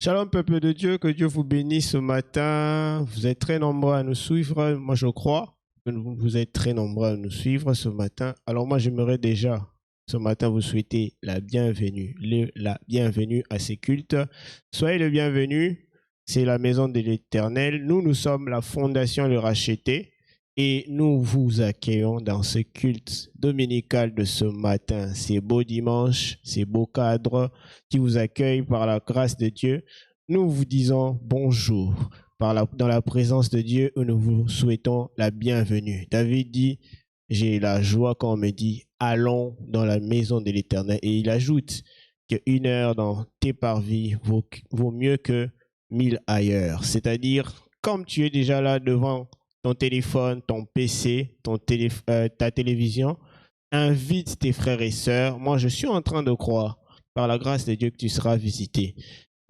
Shalom peuple de Dieu, que Dieu vous bénisse ce matin. Vous êtes très nombreux à nous suivre, moi je crois que vous êtes très nombreux à nous suivre ce matin. Alors moi j'aimerais déjà ce matin vous souhaiter la bienvenue à ces cultes. Soyez le bienvenu, c'est la maison de l'Éternel. Nous sommes la fondation Le Racheté et nous vous accueillons dans ce culte dominical de ce matin. C'est beau dimanche, c'est beau cadre qui vous accueille par la grâce de Dieu. Nous vous disons bonjour dans la présence de Dieu et nous vous souhaitons la bienvenue. David dit, j'ai la joie quand on me dit, allons dans la maison de l'Éternel. Et il ajoute qu'une heure dans tes parvis vaut mieux que 1000 ailleurs. C'est-à-dire, comme tu es déjà là devant ton téléphone, ton PC, ta télévision, invite tes frères et sœurs. Moi, je suis en train de croire par la grâce de Dieu que tu seras visité.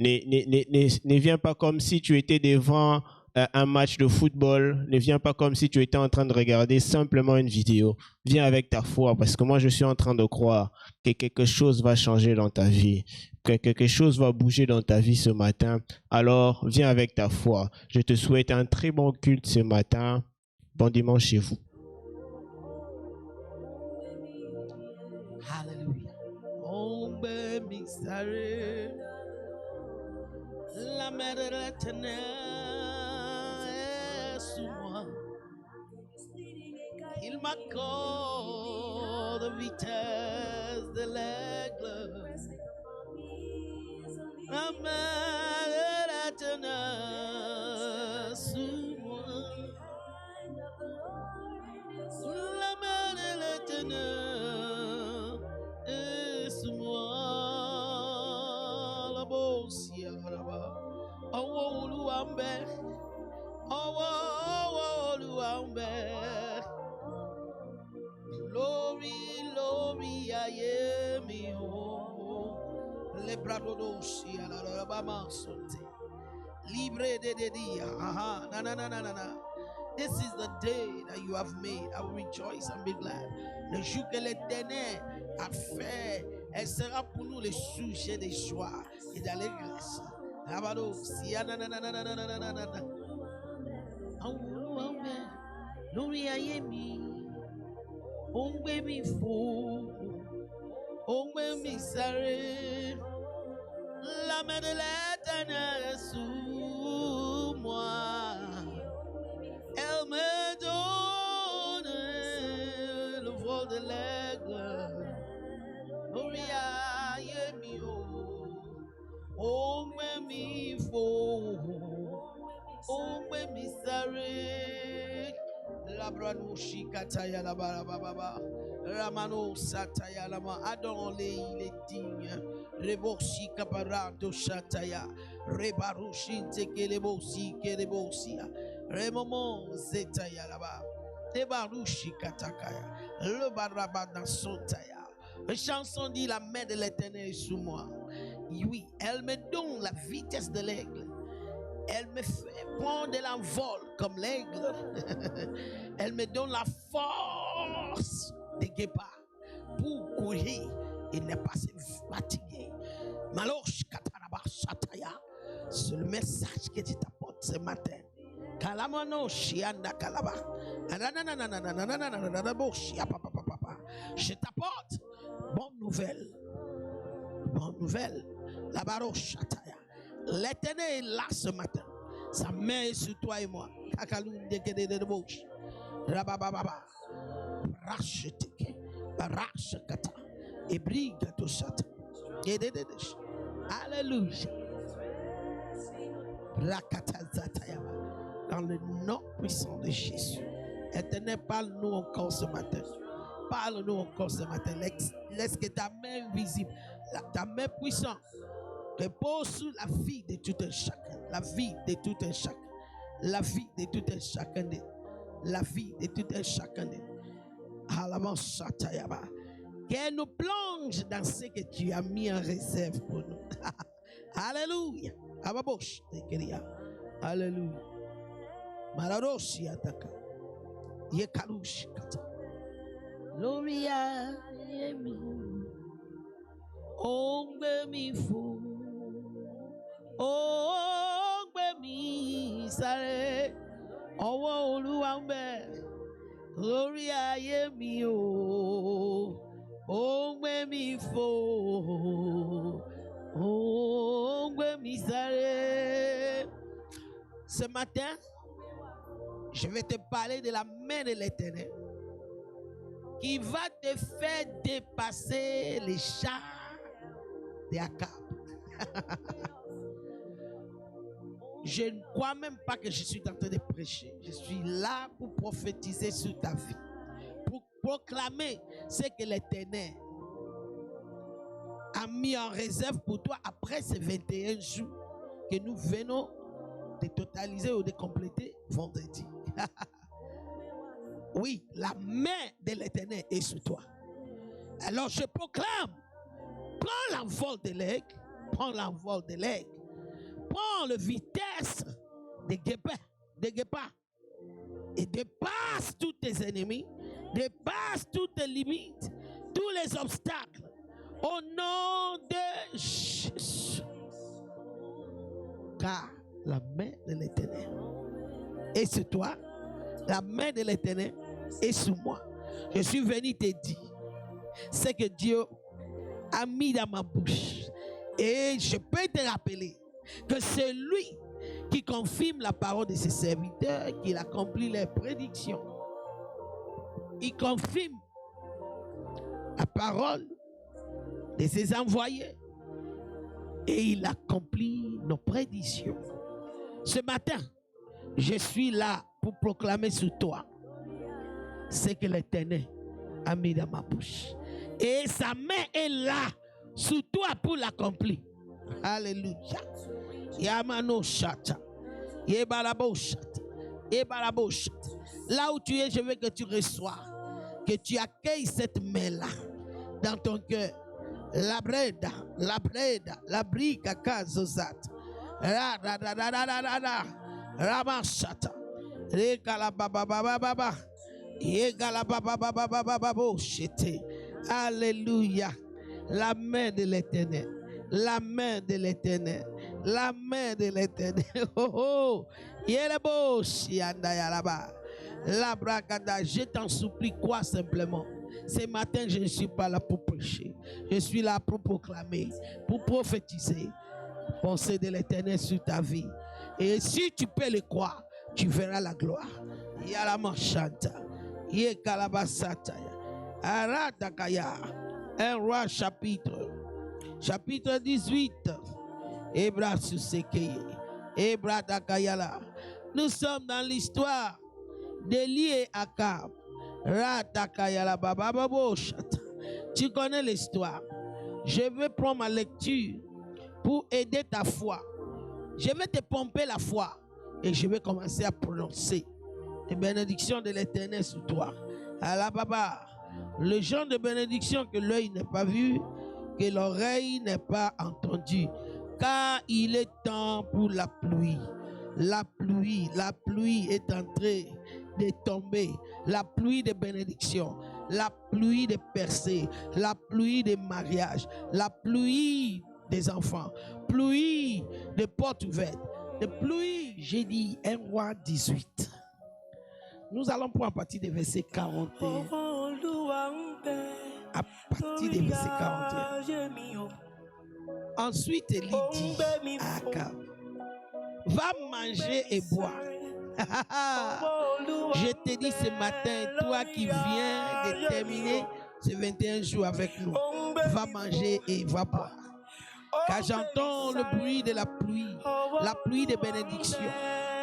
Ne viens pas comme si tu étais devant un match de football. Ne viens pas comme si tu étais en train de regarder simplement une vidéo. Viens avec ta foi parce que moi, je suis en train de croire que quelque chose va changer dans ta vie, que quelque chose va bouger dans ta vie ce matin. Alors, viens avec ta foi. Je te souhaite un très bon culte ce matin. Bon dimanche chez vous. Hallelujah. La mer de l'éternel est sous moi. Il m'accorde vitesse de l'aigle. La mer de l'éternel sous moi. La mer de l'éternel est sous moi. La bosse, oh, Luambe, oh, Luambe. Glory, glory, I am you. Le bradodosi, la bama sote. Libre de dia, aha, na. This is the day that you have made. I will rejoice and be glad. Le jour que l'Éternel a fait, elle sera pour nous le sujet des joies et d'allégresse. Labado, si na. Glory I am on baby fou, on baby saré, la main de l'Éternel sous moi. Elle me donne le vol de l'aigle. Glory I am on baby fou, on baby saré. Labrano shikataya la barababa Ramano sataya lama adonle il est digne Rebosi caparado shataya Rebarushin tekelebosi kelebosia Remomo zetaya laba Tebarushi katakaya Le barabada sotaya La chanson dit la main de l'Éternel est sous moi. Oui, elle me donne la vitesse de l'aigle. Elle me fait prendre de l'envol comme l'aigle. Elle me donne la force des guépards pour courir et ne pas se fatiguer. Maloche kataraba shataya. C'est le message que tu t'apportes ce matin. Kalamano shianda kalaba. Je t'apporte bonne nouvelle. Bonne nouvelle. La baroche shataya. L'Éternel est là ce matin. Sa main est sur toi et moi. Kakaloum dekede de bouche. Rabababa. Racheteke. Barachekata. Et briga to shata. Alléluia. Rakatazatayaba. Dans le nom puissant de Jésus. Éternel, parle-nous encore ce matin. Parle-nous encore ce matin. Laisse que ta main visible, ta main puissante, repose sur la vie de tout un chacun. La vie de tout un chacun. La vie de tout un chacun. La vie de tout un chacun. Qu'elle nous plonge dans ce que tu as mis en réserve pour nous. Alléluia. Alléluia. Malaroshi ataka. Yekalushi kata. Gloria yemi. Ombe mi fu. ó gbé mi sáré, ọwọ́ Olúwa ń bẹ lórí ayé mi o, ó gbé mi fò, ó gbé mi sáré. Ce matin, je vais te parler de la main de l'Éternel qui va te faire dépasser les chars d'Akab. Je ne crois même pas que je suis en train de prêcher. Je suis là pour prophétiser sur ta vie, pour proclamer ce que l'Éternel a mis en réserve pour toi après ces 21 jours que nous venons de totaliser ou de compléter vendredi. Oui, la main de l'Éternel est sur toi. Alors je proclame, prends l'envol de l'aigle, prends l'envol de l'aigle, prends la vitesse des guépards et dépasse tous tes ennemis, dépasse toutes tes limites, tous les obstacles, au nom de Jésus. Car la main de l'Éternel est sur toi, la main de l'Éternel est sur moi. Je suis venu te dire ce que Dieu a mis dans ma bouche. Et je peux te rappeler que c'est lui qui confirme la parole de ses serviteurs, qu'il accomplit les prédictions. Il confirme la parole de ses envoyés et il accomplit nos prédictions. Ce matin, je suis là pour proclamer sur toi ce que l'Éternel a mis dans ma bouche. Et sa main est là sur toi pour l'accomplir. Alléluia. Yamano Shata. Yebarabo Shata. Yebarabo Shata. Là où tu es, je veux que tu reçois, que tu accueilles cette main-là dans ton cœur. La breda, la brica kazozat. Ramashata. Regala baba baba baba. Yegala baba baba baba baba shete. Alléluia. La main de l'Éternel. La main de l'Éternel. La main de l'Éternel. Oh oh. Yelebo shianda yaraba. La bragada, je t'en supplie, quoi simplement. Ce matin, je ne suis pas là pour prêcher. Je suis là pour proclamer, pour prophétiser. Pensée de l'Éternel sur ta vie. Et si tu peux le croire, tu verras la gloire. Yala manchanta. Ye kalabasata. Aratakaya. Un roi chapitre 18. Ebra susekeye. Ebra takayala. Nous sommes dans l'histoire d'Élie et Akab. Ratakayala baba babo shata. Tu connais l'histoire. Je vais prendre ma lecture pour aider ta foi. Je vais te pomper la foi et je vais commencer à prononcer les bénédictions de l'Éternel sur toi. Allah baba, le genre de bénédiction que l'œil n'est pas vu, que l'oreille n'est pas entendue, car il est temps pour la pluie. La pluie est en train de tomber. La pluie de bénédiction, la pluie de percées, la pluie de mariage, la pluie des enfants, pluie de portes ouvertes, de pluie, j'ai dit, 1 roi 18. Nous allons prendre à partir des versets 41. À partir des versets 41. Ensuite, Élie dit à Akab, va manger et boire. Je te dis ce matin, toi qui viens de terminer ces 21 jours avec nous, va manger et va boire. Car j'entends le bruit de la pluie de bénédiction,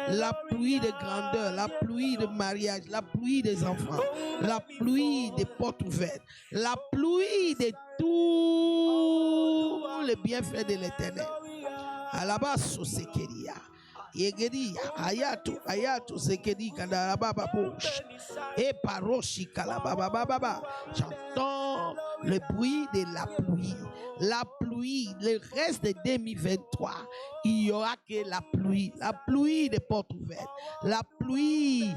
la pluie de grandeur, la pluie de mariage, la pluie des enfants, la pluie des portes ouvertes, la pluie de tous les bienfaits de l'Éternel. Alabaso sekeria. Yegeria ayato sekedi kandarababa poche et paroshi kalababa baba. J'entends le bruit de la pluie, le reste de 2023, il y aura que la pluie des portes ouvertes, la pluie,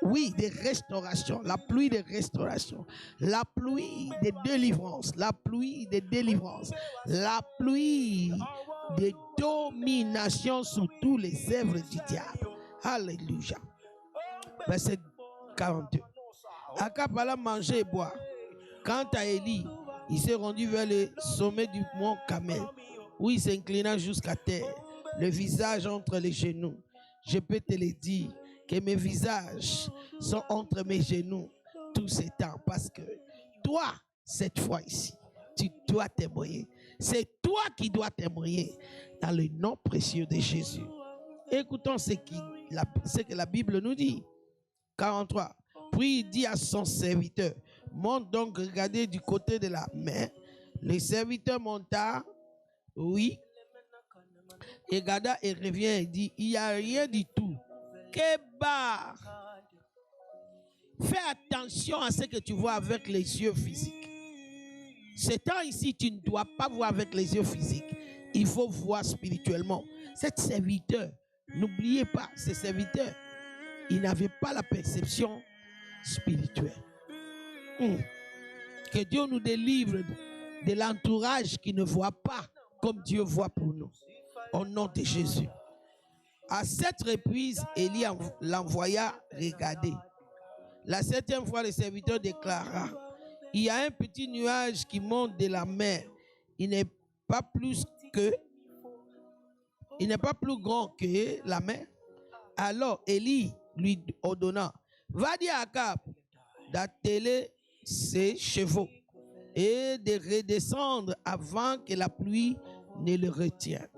oui, de restauration, la pluie de restauration, la pluie de délivrance, la pluie de délivrance, la pluie, de domination sur tous les œuvres du diable. Alléluia. Verset 42. Akab alla manger et boire. Quant à Élie, il s'est rendu vers le sommet du mont Carmel, où il s'inclina jusqu'à terre, le visage entre les genoux. Je peux te le dire, que mes visages sont entre mes genoux tout ce temps, parce que toi, cette fois ici, tu dois témoigner. C'est toi qui dois témoigner dans le nom précieux de Jésus. Écoutons ce que la Bible nous dit. 43. Puis il dit à son serviteur, monte donc regarder du côté de la mer. Le serviteur monta, oui, et regarda et revient et dit, il n'y a rien du tout. Kébar. Fais attention à ce que tu vois avec les yeux physiques. Ce temps ici, tu ne dois pas voir avec les yeux physiques. Il faut voir spirituellement. Cet serviteur, n'oubliez pas, ce serviteur, il n'avait pas la perception spirituelle. Que Dieu nous délivre de l'entourage qui ne voit pas comme Dieu voit pour nous. Au nom de Jésus. À cette reprise, Élie l'envoya regarder. La 7e fois, le serviteur déclara, il y a un petit nuage qui monte de la mer. Il n'est pas plus grand que la mer. Alors Élie lui ordonna, va dire à Akab d'atteler ses chevaux et de redescendre avant que la pluie ne le retienne.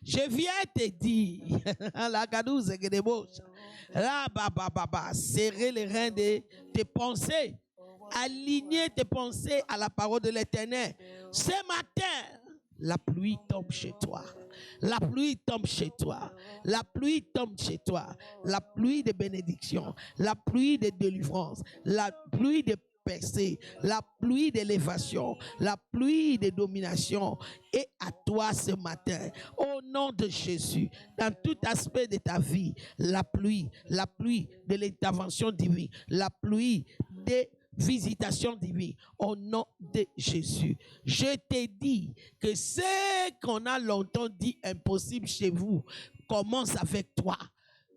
Je viens te dire, la cadouze que des bouches, là, serrer les reins de tes pensées, aligner tes pensées à la parole de l'Éternel. Ce matin, la pluie tombe chez toi. La pluie tombe chez toi. La pluie tombe chez toi. La pluie de bénédiction. La pluie de délivrance. La pluie de percée. La pluie d'élévation. La pluie de domination. Et à toi ce matin, au nom de Jésus, dans tout aspect de ta vie, la pluie de l'intervention divine. La pluie des visitation divine au nom de Jésus. Je te dis que ce qu'on a longtemps dit impossible chez vous commence avec toi.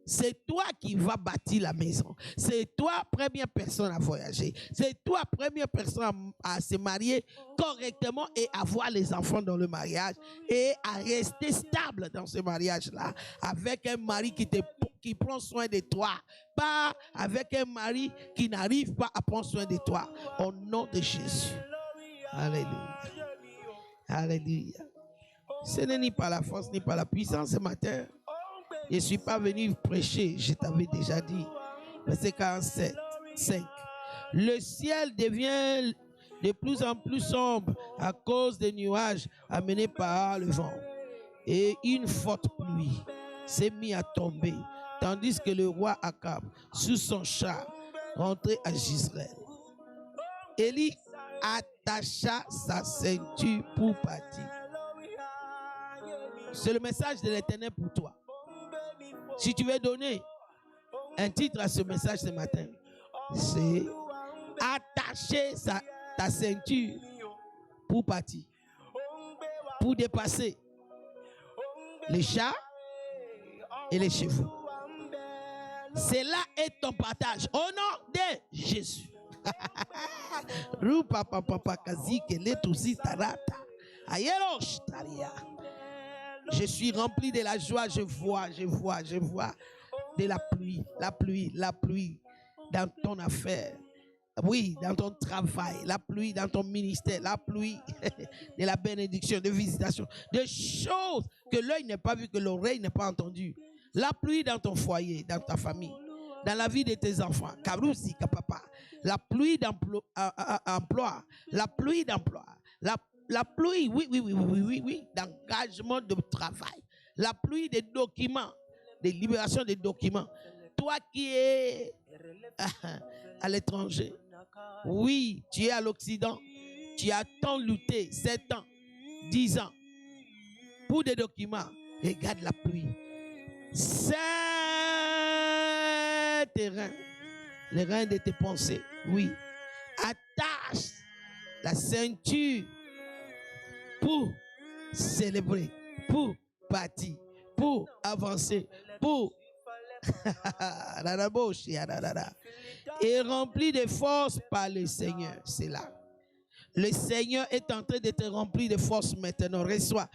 C'est toi qui vas bâtir la maison. C'est toi, première personne à voyager. C'est toi, première personne à se marier correctement et avoir les enfants dans le mariage et à rester stable dans ce mariage-là avec un mari qui prend soin de toi, pas avec un mari qui n'arrive pas à prendre soin de toi. Au nom de Jésus. Alléluia. Alléluia. Ce n'est ni par la force ni par la puissance ce matin. Je ne suis pas venu prêcher, je t'avais déjà dit. Verset 47, 5. Le ciel devient de plus en plus sombre à cause des nuages amenés par le vent. Et une forte pluie s'est mise à tomber, tandis que le roi Akab, sous son char, rentrait à Jezreel. Élie attacha sa ceinture pour partir. C'est le message de l'Éternel pour toi. Si tu veux donner un titre à ce message ce matin, c'est attacher ta ceinture pour partir, pour dépasser les chats et les chevaux. Cela est ton partage au nom de Jésus. Je suis rempli de la joie, je vois de la pluie dans ton affaire. Oui, dans ton travail, la pluie dans ton ministère, la pluie de la bénédiction, de visitation, de choses que l'œil n'a pas vu, que l'oreille n'a pas entendu. La pluie dans ton foyer, dans ta famille, dans la vie de tes enfants. Karousi, kapapa. La pluie d'emploi, la pluie d'emploi, la pluie, oui, d'engagement de travail. La pluie des documents, des libérations des documents. Toi qui es à l'étranger, oui, tu es à l'Occident, tu as tant lutté, 7 ans, 10 ans, pour des documents. Regarde la pluie. C'est tes reins, les reins de tes pensées, oui. Attache la ceinture pour célébrer, pour partir, pour avancer, pour et rempli de force par le Seigneur. C'est là. Le Seigneur est en train de te remplir de force maintenant. Reçois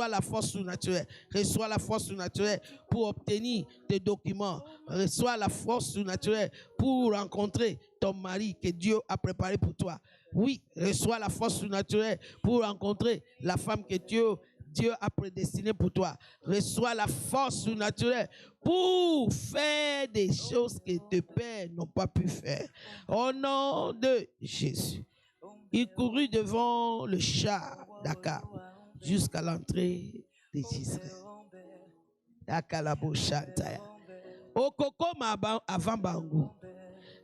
la force surnaturelle. Reçois la force surnaturelle pour obtenir tes documents. Reçois la force surnaturelle pour rencontrer ton mari que Dieu a préparé pour toi. Oui, reçois la force surnaturelle pour rencontrer la femme que Dieu a prédestinée pour toi. Reçois la force surnaturelle pour faire des choses que tes pères n'ont pas pu faire. Au nom de Jésus. Il courut devant le char d'Akab jusqu'à l'entrée d'Israël. Okokoma avant bango.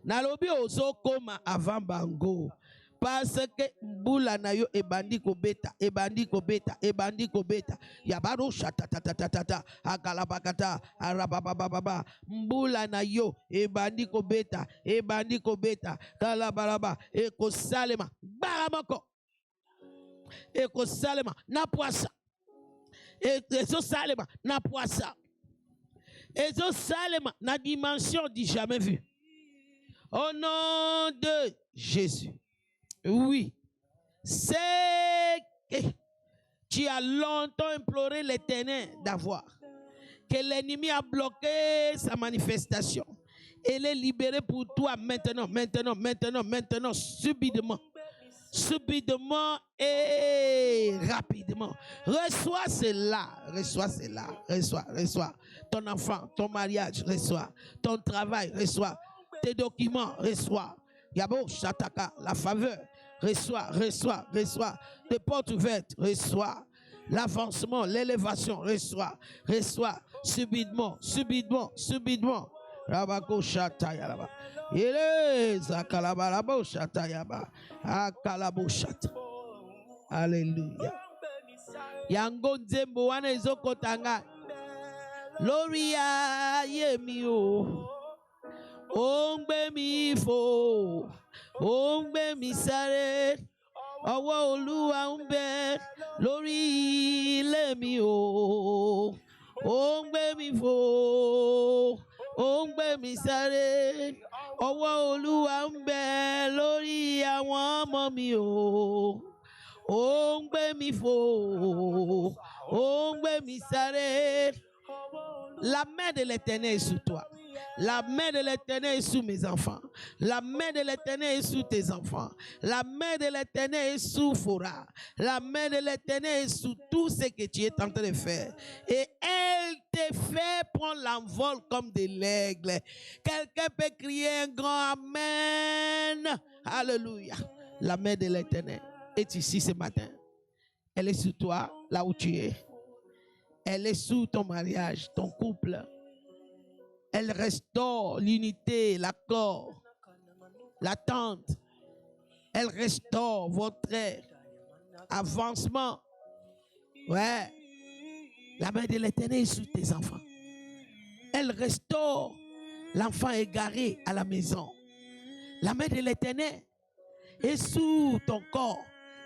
Nalobi ozokoma avant bango. Parce que mbula na yo ebandi kobeta. Yabaro shatatatata akalabakata arabababa. Mbula na yo ebandi kobeta. Kalabaraba eko salema baramoko. Eko salema na poissa. Eko salema na poissa. Eko salema na dimension du jamais vu. Au nom de Jésus. Oui, c'est que tu as longtemps imploré l'Éternel d'avoir, que l'ennemi a bloqué sa manifestation. Elle est libérée pour toi maintenant, subitement et rapidement. Reçois cela. Reçois ton enfant, ton mariage, reçois ton travail, reçois tes documents, reçois. Yabo Shataka, la faveur, reçois, des portes ouvertes, reçois, l'avancement, l'élévation, reçois, subitement. Rabako Shataya Laba. Yeleza Kalabarabo Shatayaba. Akalabo Shat. Alléluia. Yango Nzembo wana ezokotanga. Loria Yemio. Ongbe mi fo, ongbe mi sáré, ọwọ́ Olúwa ń bẹ lórí ilé mi o. Ongbe mi fo, ongbe mi sáré, ọwọ́ Olúwa ń bẹ lórí àwọn ọmọ mi o. Ongbe mi fo, ongbe mi sáré. La main de l'Éternel est sur toi. La main de l'Éternel est sur mes enfants. La main de l'Éternel est sur tes enfants. La main de l'Éternel est sur Fora. La main de l'Éternel est sur tout ce que tu es en train de faire. Et elle te fait prendre l'envol comme de l'aigle. Quelqu'un peut crier un grand Amen. Alléluia. La main de l'Éternel est ici ce matin. Elle est sur toi, là où tu es. Elle est sur ton mariage, ton couple. Elle restaure l'unité, l'accord, l'attente. Elle restaure votre avancement. Ouais. La main de l'Éternel est sur tes enfants. Elle restaure l'enfant égaré à la maison. La main de l'Éternel est sur ton corps.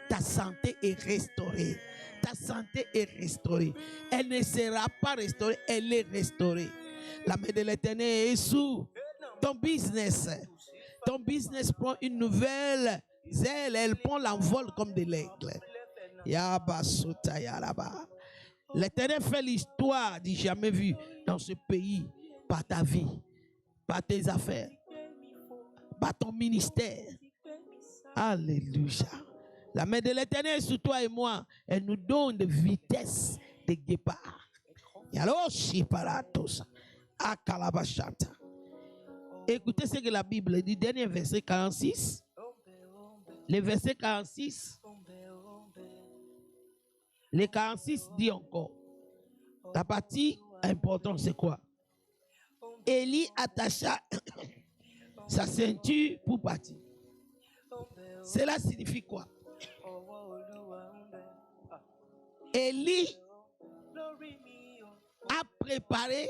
Ta santé est restaurée. Ta santé est restaurée. Elle ne sera pas restaurée, elle est restaurée. La main de l'Éternel est sous ton business. Ton business prend une nouvelle zèle. Elle prend l'envol comme de l'aigle. L'Éternel fait l'histoire du jamais vu dans ce pays par ta vie, par tes affaires, par ton ministère. Alléluia. La main de l'Éternel est sur toi et moi. Elle nous donne de vitesse de guépard. Écoutez ce que la Bible dit, dernier verset 46. Le verset 46. Le 46 dit encore. La partie importante, c'est quoi? Élie attacha sa ceinture pour partir. Cela signifie quoi? Élie a préparé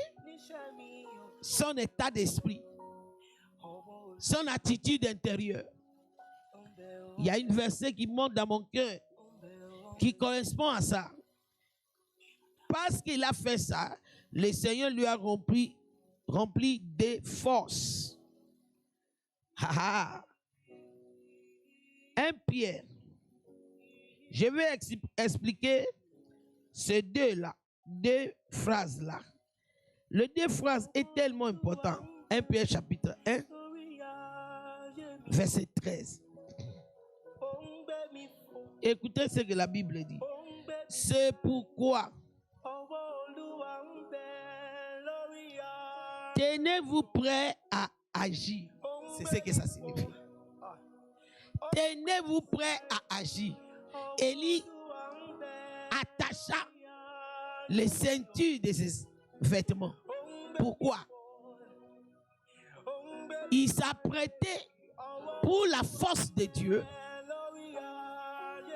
son état d'esprit, son attitude intérieure. Il y a une verset qui monte dans mon cœur qui correspond à ça. parce qu'il a fait ça, le Seigneur lui a rempli de force. 1 Pierre. Je vais expliquer ces deux phrases-là. Les deux phrases est tellement important. 1 Pierre chapitre 1, verset 13. Écoutez ce que la Bible dit. C'est pourquoi tenez-vous prêts à agir. C'est ce que ça signifie. Tenez-vous prêts à agir. Élie attacha les ceintures de ses vêtements. Pourquoi? Il s'apprêtait pour la force de Dieu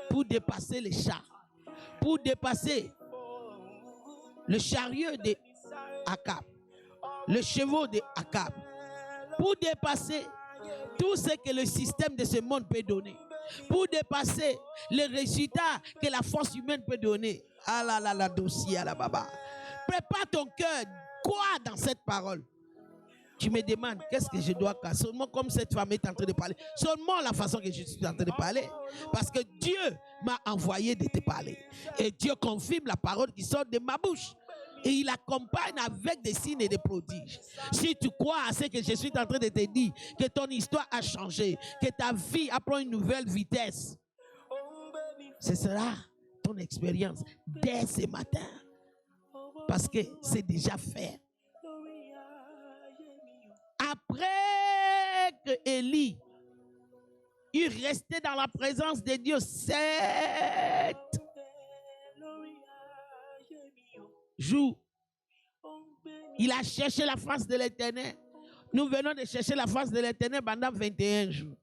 pour dépasser les chars, pour dépasser le chariot de Akab, le chevaux de Akab, pour dépasser tout ce que le système de ce monde peut donner, pour dépasser les résultats que la force humaine peut donner. Ah là là, la dossier à la baba. Prépare ton cœur. Quoi dans cette parole? Tu me demandes, qu'est-ce que je dois faire? Seulement comme cette femme est en train de parler. Seulement la façon que je suis en train de parler. Parce que Dieu m'a envoyé de te parler. Et Dieu confirme la parole qui sort de ma bouche. Et il accompagne avec des signes et des prodiges. Si tu crois à ce que je suis en train de te dire, que ton histoire a changé, que ta vie apprend une nouvelle vitesse, ce sera ton expérience dès ce matin. Parce que c'est déjà fait. Après que Élie eut resté dans la présence de Dieu 7 jours, il a cherché la face de l'Éternel. Nous venons de chercher la face de l'Éternel pendant 21 jours.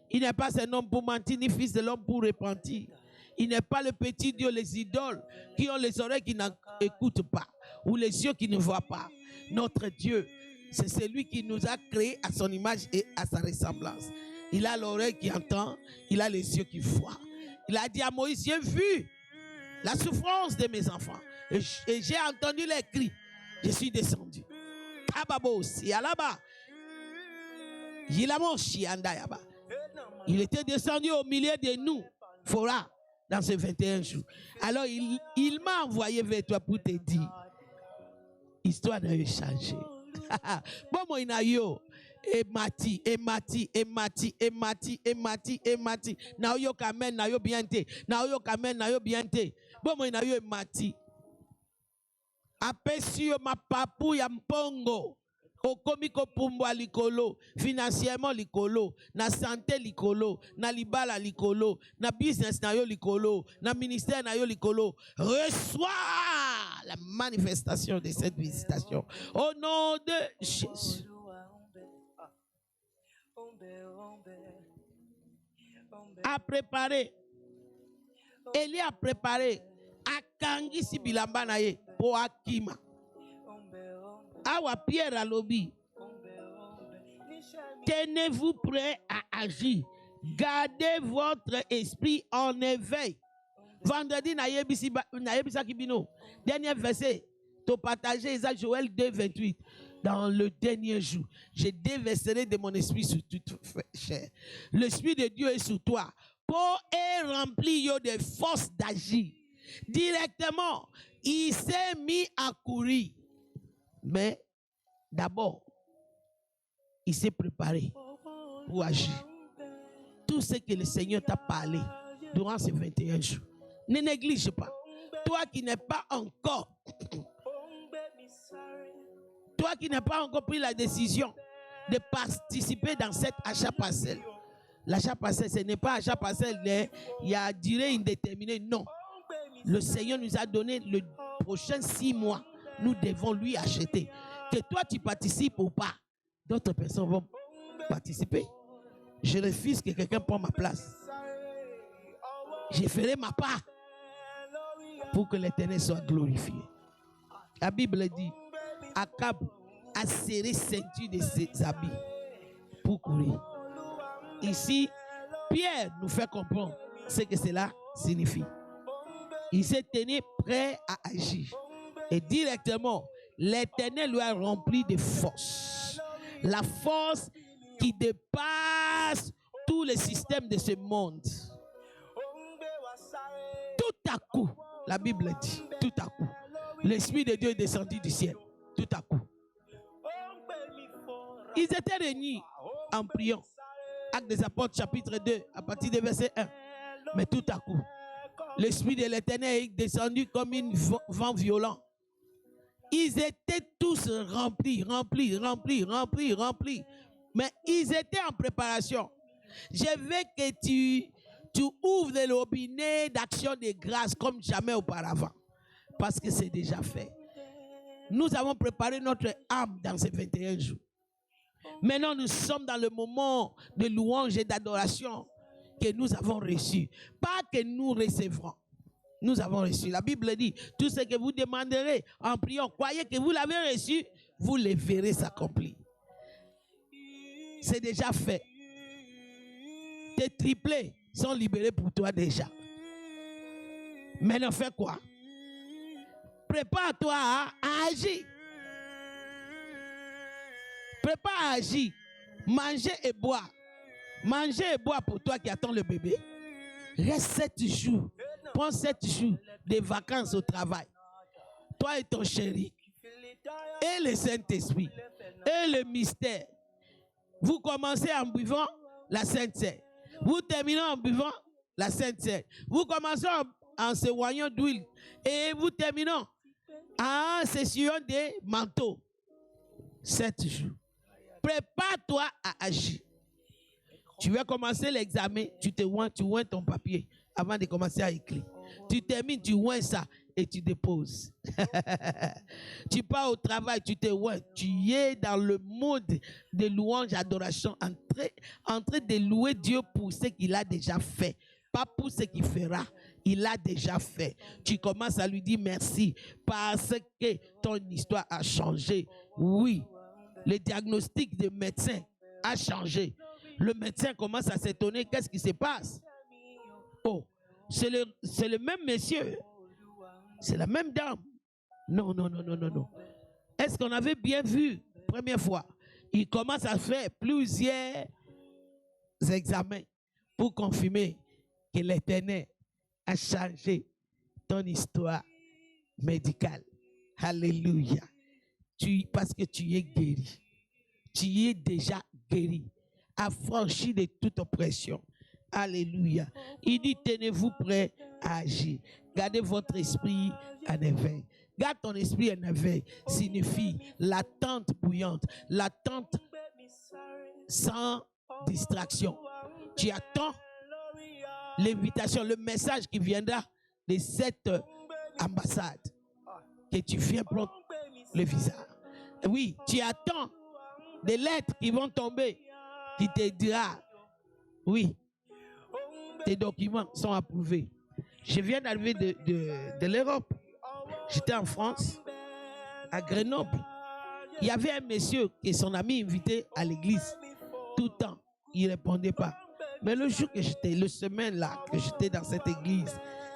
Il n'est pas un homme pour mentir, ni fils de l'homme pour repentir. Il n'est pas le petit Dieu, les idoles qui ont les oreilles qui n'écoutent pas, ou les yeux qui ne voient pas. Notre Dieu, c'est celui qui nous a créés à son image et à sa ressemblance. Il a l'oreille qui entend, il a les yeux qui voient. Il a dit à Moïse, j'ai vu la souffrance de mes enfants et j'ai entendu les cris. Je suis descendu. Il était descendu au milieu de nous, Fora, dans ces 21 jours. Alors il m'a envoyé vers toi pour te dire, histoire n'a changé. Bon, moi, il a yo. Et Mati. Na yo kamen, na yo biente. Na yo kamen, na yo biente. Bon, moi, il a yo Mati. Apesio ma papu ya mpongo. Okomiko pumbwa likolo, financièrement likolo, na santé likolo, na libala likolo, na business na yo likolo, na ministère na yo likolo. Reçois la manifestation de cette visitation. Au nom de Jésus. A préparé. Élie a préparé. Akangi si bilamba na ye po akima. Awa Pierre à lobby. Tenez-vous prêts à agir. Gardez votre esprit en éveil. Vendredi, na kibino. Dernier verset. To partager Isaac Joël 2, 28. Dans le dernier jour, je déverserai de mon esprit sur toute chair. L'esprit de Dieu est sur toi. Pour est rempli de force d'agir. Directement, il s'est mis à courir. Mais d'abord, il s'est préparé pour agir. Tout ce que le Seigneur t'a parlé durant ces 21 jours, ne néglige pas. Toi qui n'es pas encore, pris la décision de participer dans cet achat parcelle. L'achat parcelle, ce n'est pas achat parcelle, il y a durée indéterminée. Non. Le Seigneur nous a donné le prochain 6 mois. Nous devons lui acheter. Que toi tu participes ou pas, d'autres personnes vont participer. Je refuse que quelqu'un prenne ma place. Je ferai ma part pour que l'Éternel soit glorifié. La Bible dit, Akab a serré ceinture de ses habits pour courir. Ici, Pierre nous fait comprendre ce que cela signifie. Il s'est tenu prêt à agir. Et directement, l'Éternel lui a rempli de force. La force qui dépasse tous les systèmes de ce monde. Tout à coup, la Bible dit, tout à coup, l'Esprit de Dieu est descendu du ciel. Tout à coup. Ils étaient réunis en priant. Actes des Apôtres, chapitre 2, à partir du verset 1. Mais tout à coup, l'Esprit de l'Éternel est descendu comme un vent violent. Ils étaient tous remplis. Mais ils étaient en préparation. Je veux que tu ouvres le robinet d'action de grâce comme jamais auparavant. Parce que c'est déjà fait. Nous avons préparé notre âme dans ces 21 jours. Maintenant, nous sommes dans le moment de louange et d'adoration que nous avons reçu. Pas que nous recevrons. Nous avons reçu. La Bible dit, tout ce que vous demanderez en priant, croyez que vous l'avez reçu, vous le verrez s'accomplir. C'est déjà fait. Tes triplés sont libérés pour toi déjà. Maintenant, fais quoi? Prépare-toi à agir. Prépare à agir. Manger et boire. Manger et boire pour toi qui attends le bébé. Reste 7 jours. Prends 7 jours de vacances au travail. Toi et ton chéri. Et le Saint-Esprit. Et le mystère. Vous commencez en buvant la Sainte Seine. Vous terminez en buvant la Sainte Seine. Vous commencez en se voyant d'huile. Et vous terminez en s'essuyant des manteaux. 7 jours. Prépare-toi à agir. Tu vas commencer l'examen, tu oins ton papier avant de commencer à écrire. Tu termines, tu oins ça et tu déposes. Tu pars au travail, tu te oins. Tu es dans le mode de louange, d'adoration, en train de louer Dieu pour ce qu'il a déjà fait. Pas pour ce qu'il fera. Il a déjà fait. Tu commences à lui dire merci parce que ton histoire a changé. Oui, le diagnostic des médecins a changé. Le médecin commence à s'étonner. Qu'est-ce qui se passe? Oh, c'est le même monsieur. C'est la même dame. Non. Est-ce qu'on avait bien vu première fois? Il commence à faire plusieurs examens pour confirmer que l'Éternel a changé ton histoire médicale. Alléluia. Parce que tu es guéri. Tu es déjà guéri. Affranchi de toute oppression. Alléluia. Il dit, tenez-vous prêts à agir. Gardez votre esprit en éveil. Garde ton esprit en éveil signifie l'attente bouillante, l'attente sans distraction. Tu attends l'invitation, le message qui viendra de cette ambassade que tu viens prendre le visa. Oui, tu attends des lettres qui vont tomber, qui te dira, oui, tes documents sont approuvés. Je viens d'arriver de l'Europe. J'étais en France, à Grenoble. Il y avait un monsieur que son ami invitait à l'église. Tout le temps, il ne répondait pas. Mais le jour que j'étais, le semaine là, que j'étais dans cette église,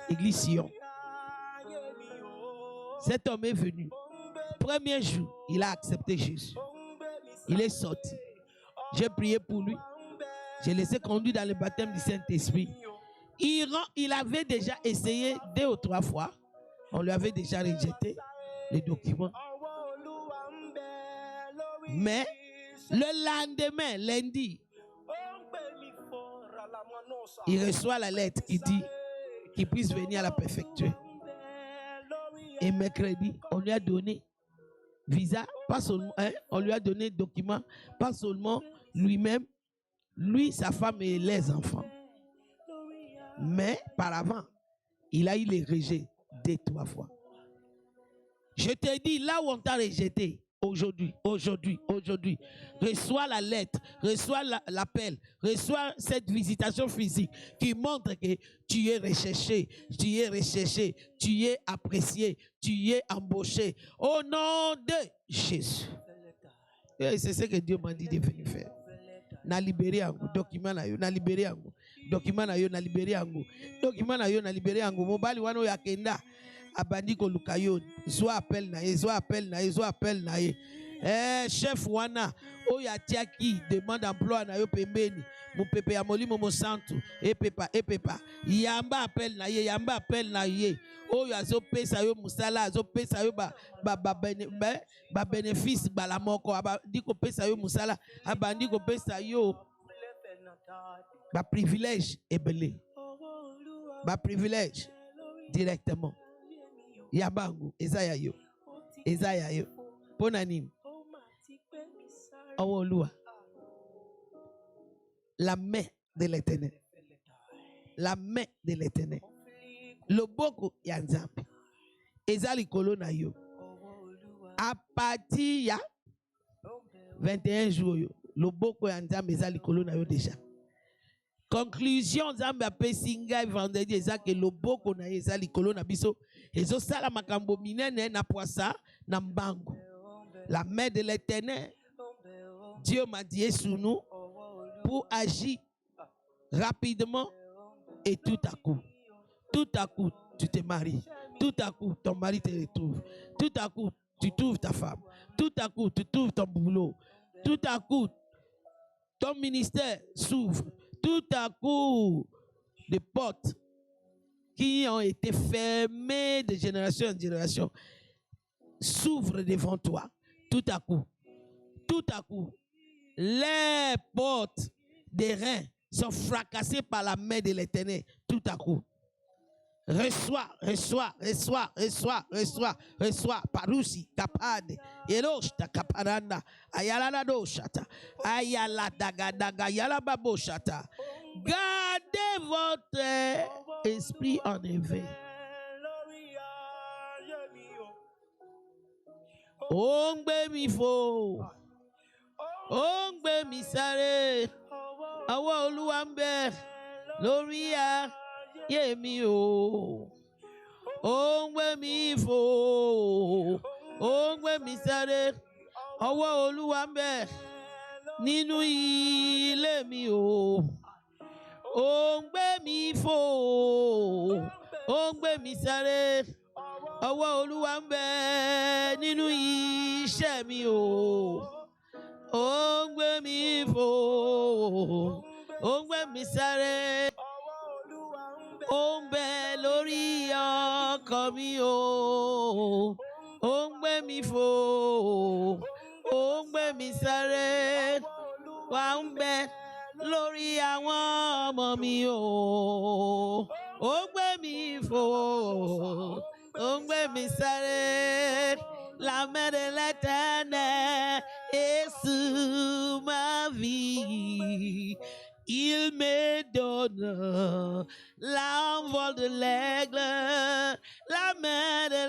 l'église Sion, cet homme est venu. Premier jour, il a accepté Jésus. Il est sorti. J'ai prié pour lui. J'ai laissé conduire dans le baptême du Saint-Esprit. Il avait déjà essayé 2 ou 3 fois. On lui avait déjà rejeté les documents. Mais le lendemain, lundi, il reçoit la lettre qui dit qu'il puisse venir à la préfecture. Et mercredi, on lui a donné visa, pas seulement, on lui a donné document, pas seulement lui-même, lui, sa femme et les enfants. Mais par avant, il a eu les rejets 2 ou 3 fois. Je te dis, là où on t'a rejeté, aujourd'hui, reçois la lettre, reçois l'appel, reçois cette visitation physique qui montre que tu es recherché, tu es apprécié, tu es embauché. Au nom de Jésus. Et c'est ce que Dieu m'a dit de venir faire. Na libéré un document là, na libéré un. Document na yo na libéré yango. Document na yo na libéré yango. Mobali wana oyo akenda abandi koluka yo. Zwa appel na ye, zwa appel na ye, zwa appel na ye. Chef wana oyo atiaki demande emploi na yo pembeni. Mupepe ya molimo mosantu. Epepa. Yamba appel na ye, yamba appel na ye. Oyo azopesa yo musala, azopesa yo ba bénéfice bala moko. Abandi kopesa yo musala, abandi kopesa yo ba privilège ebele. Ba privilège directement. Yabangu, Ezaya yo. Ezaya yo. Ponanim. Awolua. La main de l'Éternel. La main de l'Éternel. Loboko ya Nzambe. Ezali kolona yo. A partir ya 21 jours yo. Loboko ya Nzambe ezali kolona yo déjà. Conclusion Nzambe apesi ngai vendredi ezake loboko na ezali kolona biso. Ezo sala makambo minene na poisa na mbangu. La main de l'Éternel. Dieu m'a dit sur nous pour agir rapidement et tout à coup. Tout à coup, tu te maries. Tout à coup, ton mari te retrouve. Tout à coup, tu trouves ta femme. Tout à coup, tu trouves ton boulot. Tout à coup, ton ministère s'ouvre. Tout à coup, des portes qui ont été fermées de génération en génération s'ouvrent devant toi. Tout à coup, les portes des reins sont fracassées par la main de l'Éternel. Tout à coup. Reçois. Parusi, kapade, eroshta, kaparanda, ayala doshata, ayala daga, yala baboshata. Gardez votre esprit en éveil. Ongbe mi fo, ongbe mi sare, awa oluwambe, loria. Yemi o, ongwe mi fo, ongwe mi sare, ọwọ́ Olúwa ń bẹ nínú ilé mi o, ongbe mi fo, ongbe mi sare, ọwọ́ Olúwa ń bẹ nínú iṣẹ́ mi o, ongbe mi fo, ongbe mi sare. Ó ń bẹ lórí ọkàn mi o, ó ń gbé mi fò, ó ń gbé mi sáré, wà ń bẹ lórí àwọn ọmọ mi o, ó ń gbé mi fò, ó ń gbé mi sáré, la main de l'Éternel est sur ma vie. Il me donne l'envol de l'aigle, la main de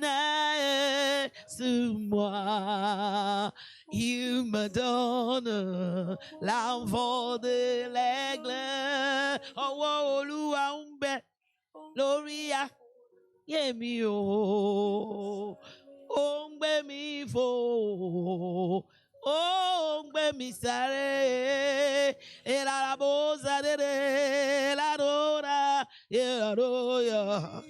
l'Éternel sur moi. Il me donne l'envol de l'aigle. Oh, Olúwa ń bẹ lórí ayé mi o, ó ń gbé mi fò. Oh, ngbe mi sare, la boza de la dora, la roya,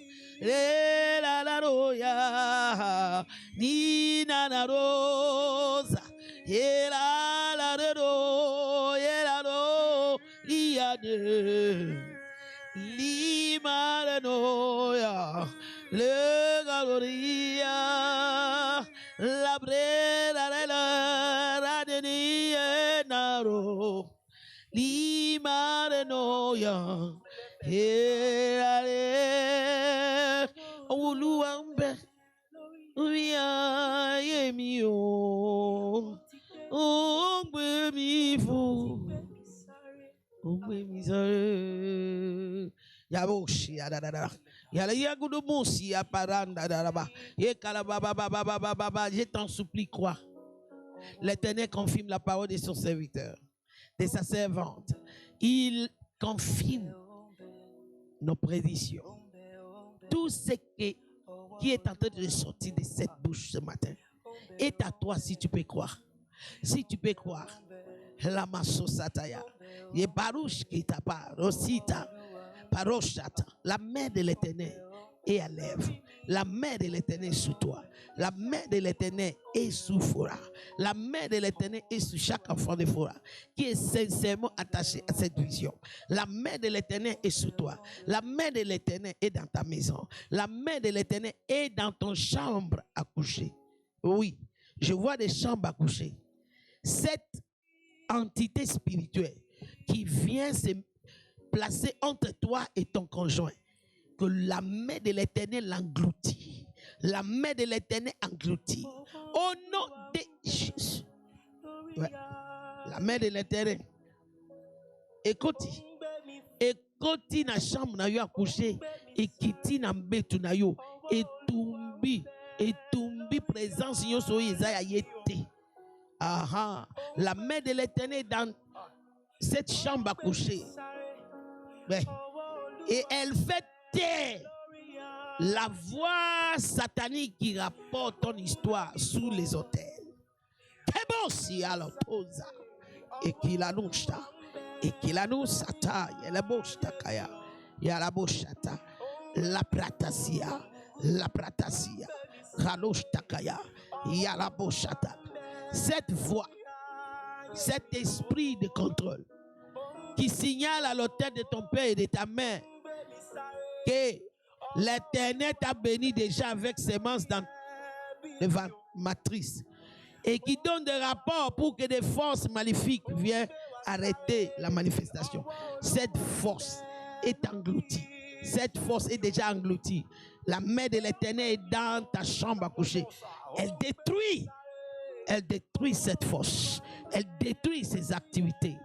la roya, ni na rosa, la do, la do, dia de, lima de noya, le galoria, la brera de la radenia naro, lima de noya, Olúwa ń bẹ orí ayé mi o, ó ń gbé mi fò, ó ń gbé mi sáré. Yaboshi adadada. Yala yagudu musi aparanda daraba. Ye kalababa. Je t'en supplie, crois. L'Éternel confirme la parole de son serviteur, de sa servante. Il confirme nos prédictions. Tout ce qui est en train de sortir de cette bouche ce matin est à toi si tu peux croire. Si tu peux croire. La maso sataya. Yebarush kitapa, Rosita, Paroshata. La main de l'Éternel est à l'œuvre. La main de l'Éternel est sous toi. La main de l'Éternel est sous Fora. La main de l'Éternel est sous chaque enfant de Fora qui est sincèrement attaché à cette vision. La main de l'Éternel est sous toi. La main de l'Éternel est dans ta maison. La main de l'Éternel est dans ton chambre à coucher. Oui, je vois des chambres à coucher. Cette entité spirituelle qui vient se placer entre toi et ton conjoint, que la main de l'Éternel l'engloutit. La main de l'Éternel engloutit. Au nom de Jésus. Ouais. La main de l'Éternel. Écoute na chambre na yo accouché et kiti na mbetu na yo et tumbi présence yo so Isaiah yete. Aha, la main de l'Éternel dans cette chambre à coucher. Ouais. Et elle fait taire la voix satanique qui rapporte ton histoire sous les autels. Kebosi alotoza et qu'il annonce et qu'il annonce ata yela bosta kaya yala boshata la pratasia khalosta kaya yala boshata. Cette voix, cet esprit de contrôle qui signale à l'autel de ton père et de ta mère que l'Éternel t'a béni déjà avec sémence dans les matrices et qui donne des rapports pour que des forces maléfiques viennent arrêter la manifestation. Cette force est engloutie. Cette force est déjà engloutie. La main de l'Éternel est dans ta chambre à coucher. Elle détruit cette force. Elle détruit ses activités.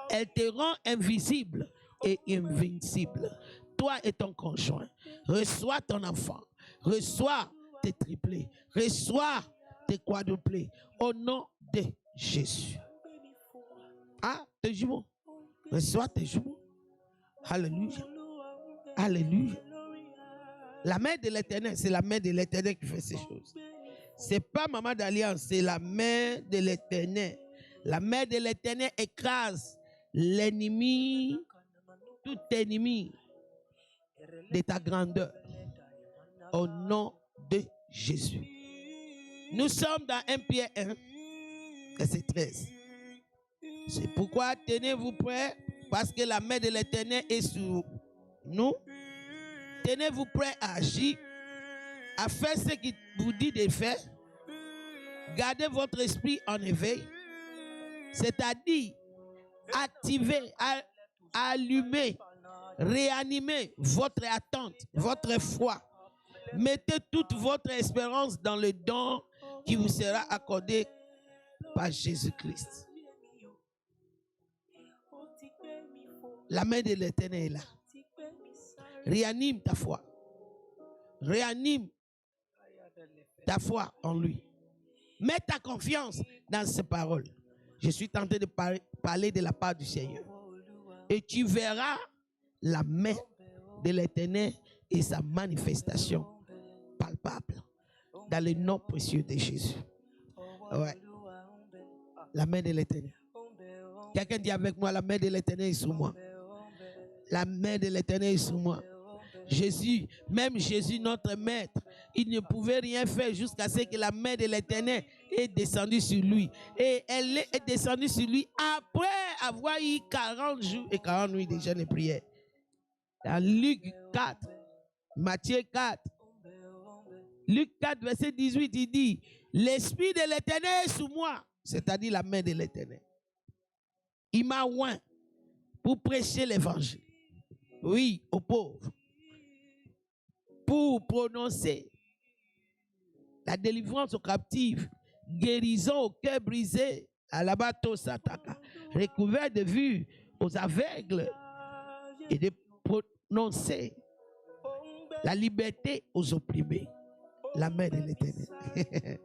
Elle te rend invisible et invincible. Toi et ton conjoint, reçois ton enfant, reçois tes triplés, reçois tes quadruplés au nom de Jésus. Ah, tes jumeaux, reçois tes jumeaux. Alléluia. Alléluia. La main de l'Éternel, c'est la main de l'Éternel qui fait ces choses. Ce n'est pas maman d'alliance, c'est la main de l'Éternel. La main de l'Éternel écrase l'ennemi, tout ennemi de ta grandeur. Au nom de Jésus. Nous sommes dans 1 Pierre 1, verset 13. C'est pourquoi tenez-vous prêts, parce que la main de l'Éternel est sur nous. Tenez-vous prêts à agir, à faire ce qu'il vous dit de faire. Gardez votre esprit en éveil, c'est-à-dire activer, allumer, réanimer votre attente, votre foi. Mettez toute votre espérance dans le don qui vous sera accordé par Jésus-Christ. La main de l'Éternel est là. Réanime ta foi. Réanime ta foi en lui. Mets ta confiance dans ses paroles. Je suis tenté de parler de la part du Seigneur. Et tu verras la main de l'Éternel et sa manifestation palpable dans le nom précieux de Jésus. Ouais. La main de l'Éternel. Quelqu'un dit avec moi, la main de l'Éternel est sur moi. La main de l'Éternel est sur moi. Jésus, même Jésus, notre maître, il ne pouvait rien faire jusqu'à ce que la main de l'Éternel est descendue sur lui. Et elle est descendue sur lui après avoir eu 40 jours et 40 nuits de jeûne et prière. Dans Luc 4, Matthieu 4, Luc 4, verset 18, il dit, l'Esprit de l'Éternel est sous moi, c'est-à-dire la main de l'Éternel. Il m'a oint pour prêcher l'évangile. Oui, aux pauvres. Pour prononcer la délivrance aux captifs, guérison au cœur brisé, à la bateau sataka, recouvert de vue aux aveugles et de prononcer la liberté aux opprimés. La main de l'Éternel.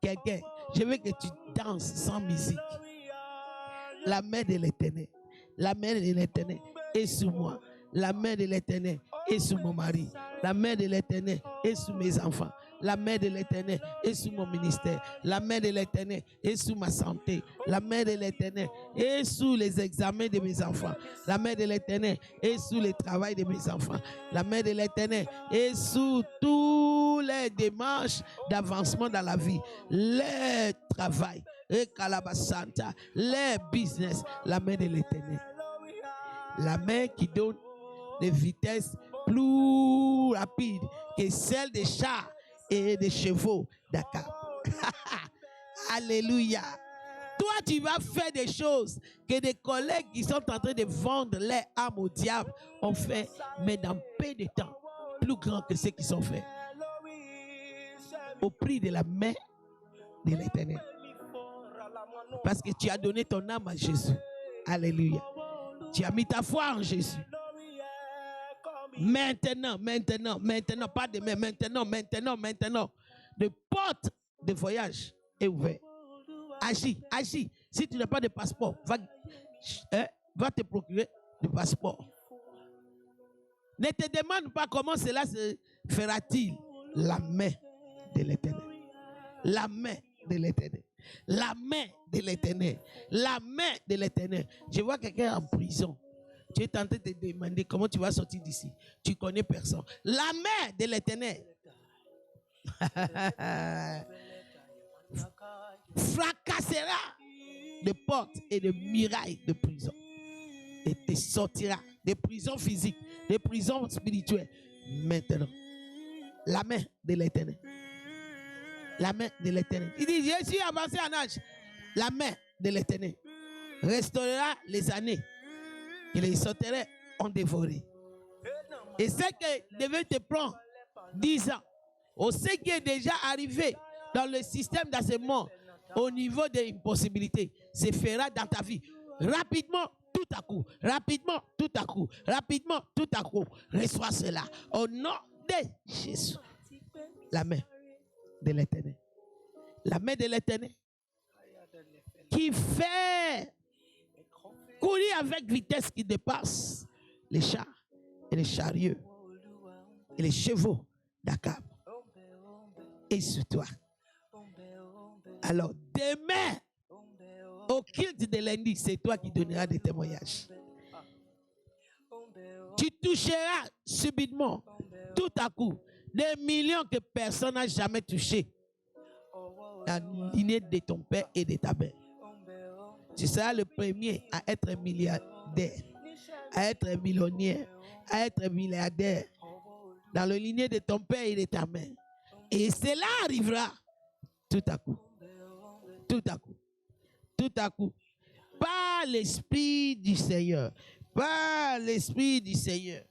Quelqu'un, je veux que tu danses sans musique. La main de l'Éternel. La main de l'Éternel est sur moi. La main de l'Éternel est sur mon mari. La main de l'Éternel est sur mes enfants. La main de l'Éternel est sur mon ministère. La main de l'Éternel est sur ma santé. La main de l'Éternel est sur les examens de mes enfants. La main de l'Éternel est sur le travail de mes enfants. La main de l'Éternel est sur tous les démarches d'avancement dans la vie. Les travail, les calabasanta, les business. La main de l'Éternel. La main qui donne des vitesses plus rapides que celles des chars et des chevaux d'Akab. Alléluia. Toi, tu vas faire des choses que des collègues qui sont en train de vendre les âmes au diable ont fait, mais dans peu de temps, plus grand que ceux qui sont faits. Au prix de la main de l'Éternel. Parce que tu as donné ton âme à Jésus. Alléluia. Tu as mis ta foi en Jésus. Maintenant, pas demain, maintenant. Le porte de voyage est ouvert. Agis. Si tu n'as pas de passeport, va te procurer le passeport. Ne te demande pas comment cela se fera-t-il. La main de l'Éternel. La main de l'Éternel. La main de l'Éternel. La main de l'Éternel. Je vois quelqu'un en prison. Tu es tenté de te demander comment tu vas sortir d'ici. Tu connais personne. La main de l'Éternel fracassera de portes et de murailles de prison. Et te sortira des prisons physiques, des prisons spirituelles. Maintenant, la main de l'Éternel. La main de l'Éternel. Il dit, je suis avancé en âge. La main de l'Éternel restaurera les années que les sauterelles ont dévoré. Et ce qui devait te prendre 10 ans, ou ce qui est déjà arrivé dans le système d'enseignement au niveau des impossibilités, se fera dans ta vie. Rapidement, tout à coup. Rapidement, tout à coup. Rapidement, tout à coup. Reçois cela. Au nom de Jésus. La main de l'Éternel. La main de l'Éternel qui fait courir avec vitesse qui dépasse les chars et les chariots et les chevaux d'Akab. Et sur toi. Alors, demain, au culte de lundi, c'est toi qui donneras des témoignages. Tu toucheras subitement, tout à coup, des millions que personne n'a jamais touché. La lignée de ton père et de ta mère. Tu seras le premier à être milliardaire, à être millionnaire, à être milliardaire dans le lignée de ton père et de ta mère. Et cela arrivera tout à coup. Tout à coup. Tout à coup. Par l'Esprit du Seigneur. Par l'Esprit du Seigneur.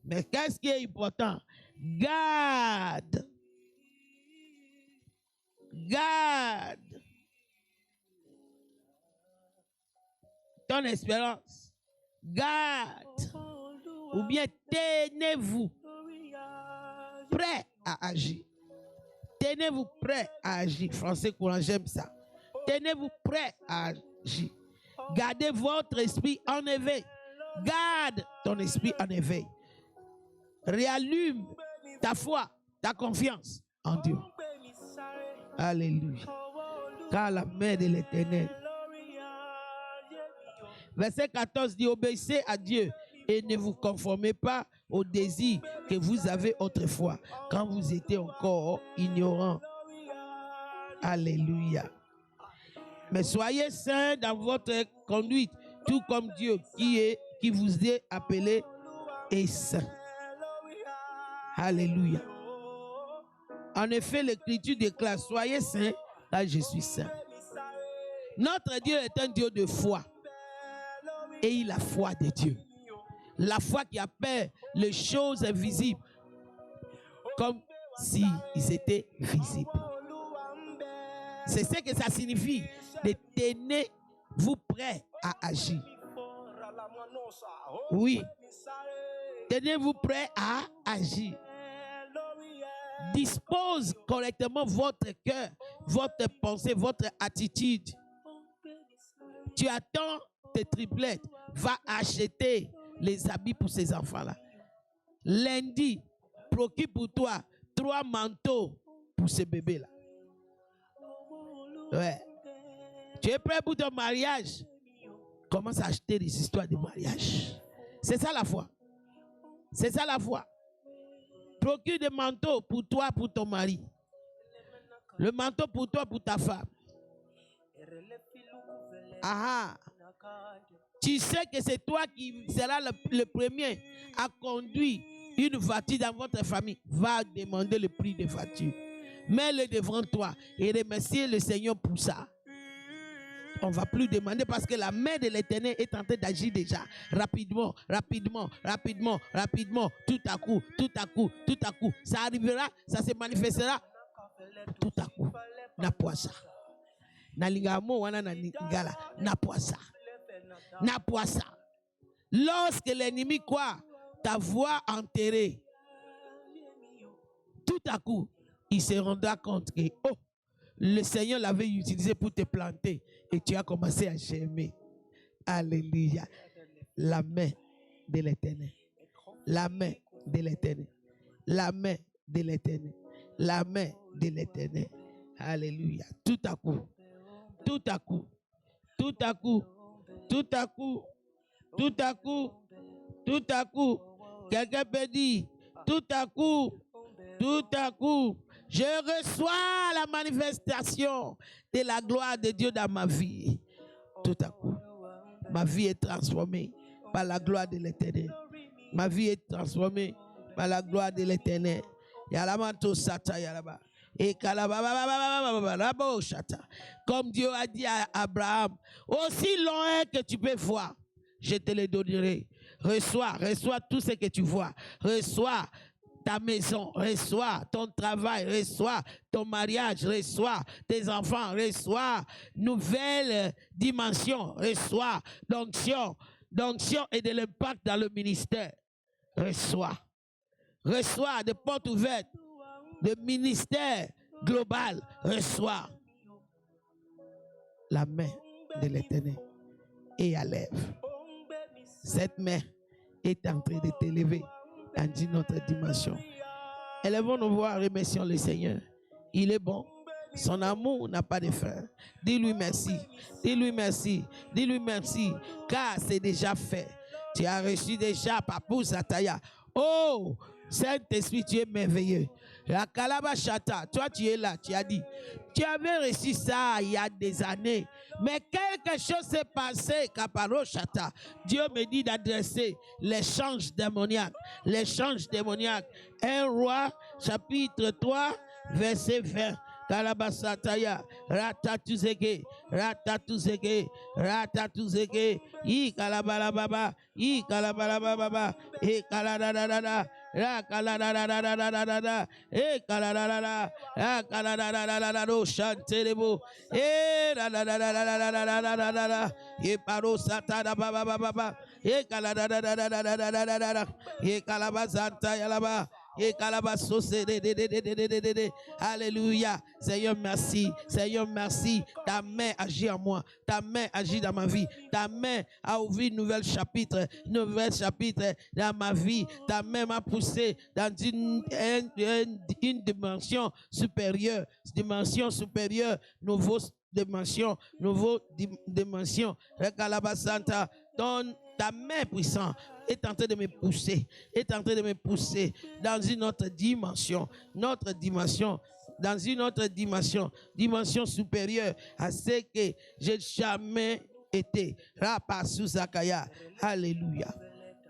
Mais qu'est-ce qui est important? Garde. Garde ton espérance. Garde. Ou bien tenez-vous prêt à agir. Tenez-vous prêt à agir. Français courant, j'aime ça. Tenez-vous prêt à agir. Gardez votre esprit en éveil. Garde ton esprit en éveil. Réallume ta foi, ta confiance en Dieu. Alléluia. Car la main de l'Éternel. Verset 14 dit, obéissez à Dieu et ne vous conformez pas aux désirs que vous avez autrefois, quand vous étiez encore ignorants. Alléluia. Mais soyez saints dans votre conduite, tout comme Dieu qui vous est appelé est saint. Alléluia. En effet, l'Écriture déclare, soyez saints, car je suis saint. Notre Dieu est un Dieu de foi. Et il a foi de Dieu. La foi qui appelle les choses invisibles comme s'ils étaient visibles. C'est ce que ça signifie de tenez-vous prêt à agir. Oui. Tenez-vous prêt à agir. Dispose correctement votre cœur, votre pensée, votre attitude. Tu attends tes triplettes. Va acheter les habits pour ces enfants-là. Lundi, procure pour toi 3 manteaux pour ce bébé-là. Ouais. Tu es prêt pour ton mariage? Commence à acheter des histoires de mariage. C'est ça la foi. C'est ça la foi. Procure des manteaux pour toi, pour ton mari. Le manteau pour toi, pour ta femme. Ah, tu sais que c'est toi qui seras le premier à conduire une voiture dans votre famille. Va demander le prix de voiture. Mets-le devant toi et remercie le Seigneur pour ça. On ne va plus demander parce que la main de l'Éternel est en train d'agir déjà. Rapidement, rapidement, rapidement, rapidement. Tout à coup, tout à coup, tout à coup. Ça arrivera, ça se manifestera. Tout à coup. Na poisa. Na lingamo wana na lingala. Na poisa. Na poisa. Lorsque l'ennemi croit ta voix enterrée, tout à coup, il se rendra compte que oh, le Seigneur l'avait utilisé pour te planter et tu as commencé à germer. Alléluia. La main de l'Éternel. La main de l'Éternel. La main de l'Éternel. La main de l'Éternel. Alléluia. Tout à coup. Tout à coup. Tout à coup. Tout à coup. Tout à coup. Tout à coup. Quelqu'un peut dire tout à coup. Tout à coup. Je reçois la manifestation de la gloire de Dieu dans ma vie. Tout à coup, ma vie est transformée par la gloire de l'Éternel. Ma vie est transformée par la gloire de l'Éternel. Comme Dieu a dit à Abraham, aussi loin que tu peux voir, je te le donnerai. Reçois tout ce que tu vois. Reçois ta maison, reçois ton travail, reçois ton mariage, reçois tes enfants, reçois nouvelle dimension, reçois l'onction et de l'impact dans le ministère. Reçois des portes ouvertes, de ministère global, reçois la main de l'Éternel et à lèvres. Cette main est en train de t'élever dans une autre dimension. Élevons nos voix, remercions le Seigneur. Il est bon. Son amour n'a pas de fin. Dis-lui merci. Dis-lui merci. Dis-lui merci. Car c'est déjà fait. Tu as reçu déjà Papou Zataya. Oh, Saint-Esprit, tu es merveilleux. La Kalabashata, toi tu es là, tu as dit. Tu avais reçu ça il y a des années. Mais quelque chose s'est passé, Kaparoshata. Dieu me dit d'adresser l'échange démoniaque. L'échange démoniaque. 1 Roi, chapitre 3, verset 20. Kalabasataya, ratatuzeke, ratatuzeke, ratatuzeke, i kalabalababa, i kalabalababa, e kaladadadada, ra kaladadadadadada, e kaladadada, ra kaladadadadada, chantelebo, e radadadadadadada, e parosatada baba, e kaladadadadadada, e kalabazanta yalaba. Alléluia. Seigneur, merci. Seigneur, merci. Ta main agit en moi. Ta main agit dans ma vie. Ta main a ouvert un nouvel chapitre dans ma vie. Ta main m'a poussé dans une dimension supérieure. Dimension supérieure. Nouveau dimension. Ta main puissante est en train de me pousser, dans une autre dimension, dans une autre dimension supérieure à ce que j'ai jamais été. Rapasuzakaya. Alléluia.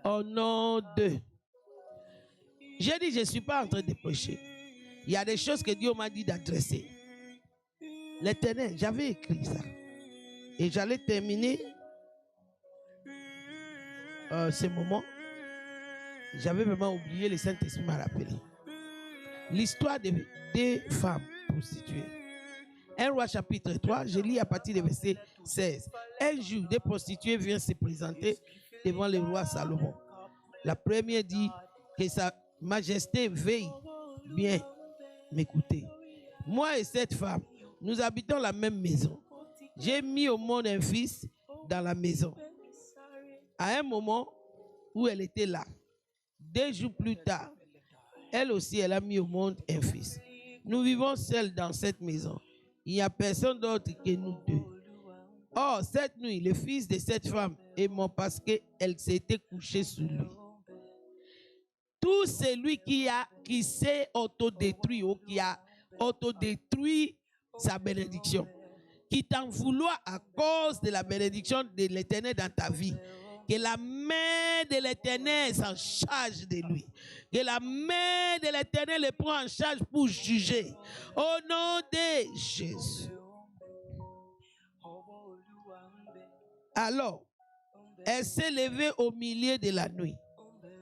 Au nom de... J'ai dit, je ne suis pas en train de prêcher. Il y a des choses que Dieu m'a dit d'adresser. L'Éternel, j'avais écrit ça. Et j'allais terminer ce moment. J'avais vraiment oublié, le Saint-Esprit m'a rappelé. L'histoire de deux femmes prostituées. 1 Roi chapitre 3, je lis à partir du verset 16. Un jour, des prostituées viennent se présenter devant le roi Salomon. La première dit que sa majesté veuille bien m'écouter. Moi et cette femme, nous habitons la même maison. J'ai mis au monde un fils dans la maison. À un moment où elle était là, 2 jours plus tard, Elle aussi, elle a mis au monde un fils. Nous vivons seuls dans cette maison. Il n'y a personne d'autre que nous deux. Or, cette nuit, le fils de cette femme est mort parce qu'elle s'était couchée sur lui. Tout celui qui s'est autodétruit ou qui a autodétruit sa bénédiction, qui t'en vouloir à cause de la bénédiction de l'Éternel dans ta vie, que la main de l'Éternel s'en charge de lui. Que la main de l'Éternel le prend en charge pour juger. Au nom de Jésus. Alors, elle s'est levée au milieu de la nuit.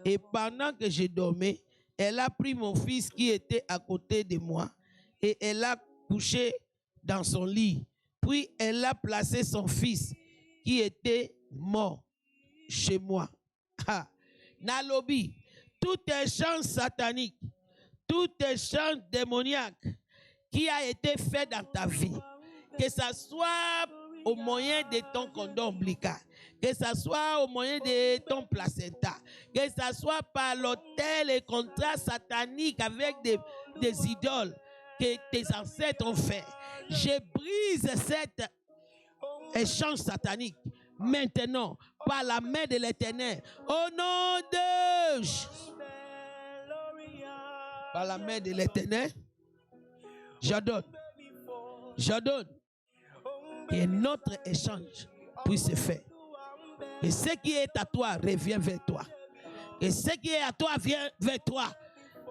Et pendant que je dormais, elle a pris mon fils qui était à côté de moi et elle l'a couché dans son lit. Puis elle a placé son fils qui était mort chez moi. Nalobi, tout échange satanique, tout échange démoniaque qui a été fait dans ta vie, que ce soit au moyen de ton cordon ombilical, que ce soit au moyen de ton placenta, que ce soit par l'autel et contrat satanique avec des idoles que tes ancêtres ont fait. Je brise cet échange satanique maintenant par la main de l'Éternel. Au nom de Jésus. Par la main de l'Éternel, j'ordonne que notre échange puisse se faire. Et ce qui est à toi revient vers toi. Et ce qui est à toi vient vers toi.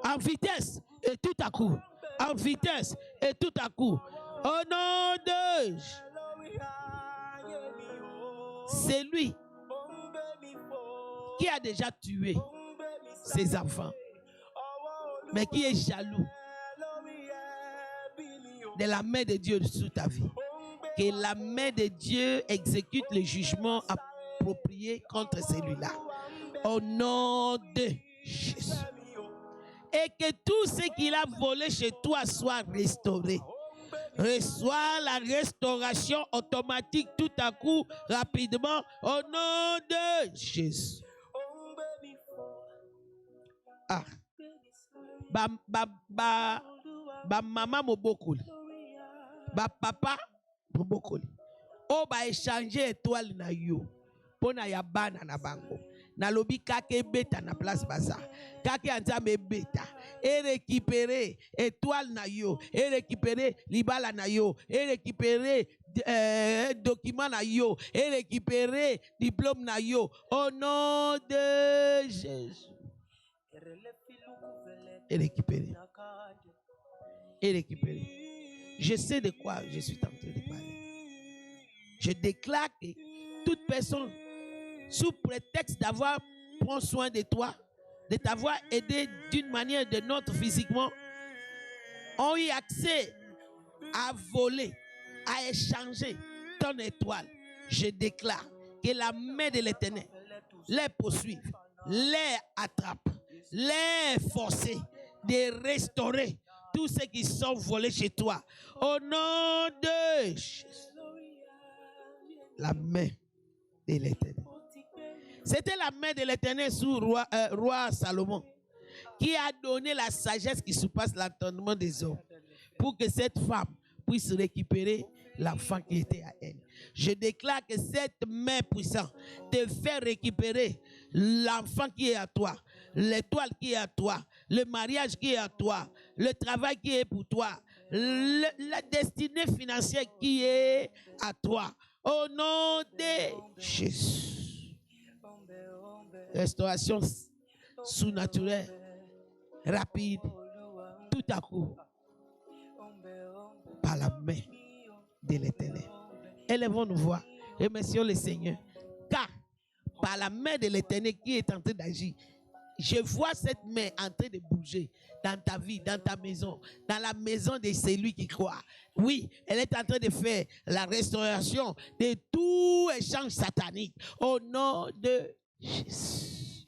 En vitesse et tout à coup. En vitesse et tout à coup. Au nom de Jésus. C'est lui qui a déjà tué ses enfants, mais qui est jaloux de la main de Dieu sur ta vie. Que la main de Dieu exécute le jugement approprié contre celui-là. Au nom de Jésus. Et que tout ce qu'il a volé chez toi soit restauré. Reçois la restauration automatique tout à coup, rapidement, au nom de Jésus. Ah. Maman mobokoli. Papa mobokoli. O ba échanger étoile na yo. Pona ya bana na bango. Na lobi kake beta na place baza. Kake anzame beta. Et récupérer étoile na yo. Et récupérer libala na yo. Et récupérer document na yo. Et récupérer diplôme na yo. Au nom de Jésus. Et récupérer. Et récupérer. Je sais de quoi je suis en train de parler. Je déclare que toute personne, sous prétexte d'avoir pris soin de toi, de t'avoir aidé d'une manière ou d'une autre physiquement, ont eu accès à voler, à échanger ton étoile. Je déclare que la main de l'Éternel les poursuive, les attrape, les force de restaurer tous ceux qui sont volés chez toi. Au nom de Jésus. La main de l'Éternel. C'était la main de l'Éternel sur roi Salomon qui a donné la sagesse qui surpasse l'entendement des hommes pour que cette femme puisse récupérer l'enfant qui était à elle. Je déclare que cette main puissante te fait récupérer l'enfant qui est à toi, l'étoile qui est à toi, le mariage qui est à toi, le travail qui est pour toi, la destinée financière qui est à toi. Au nom de Jésus. Restauration sous-naturelle, rapide, tout à coup, par la main de l'Éternel. Élevons nos voix, remercions le Seigneur, car par la main de l'Éternel qui est en train d'agir, je vois cette main en train de bouger dans ta vie, dans ta maison, dans la maison de celui qui croit. Oui, elle est en train de faire la restauration de tout échange satanique au nom de Jésus.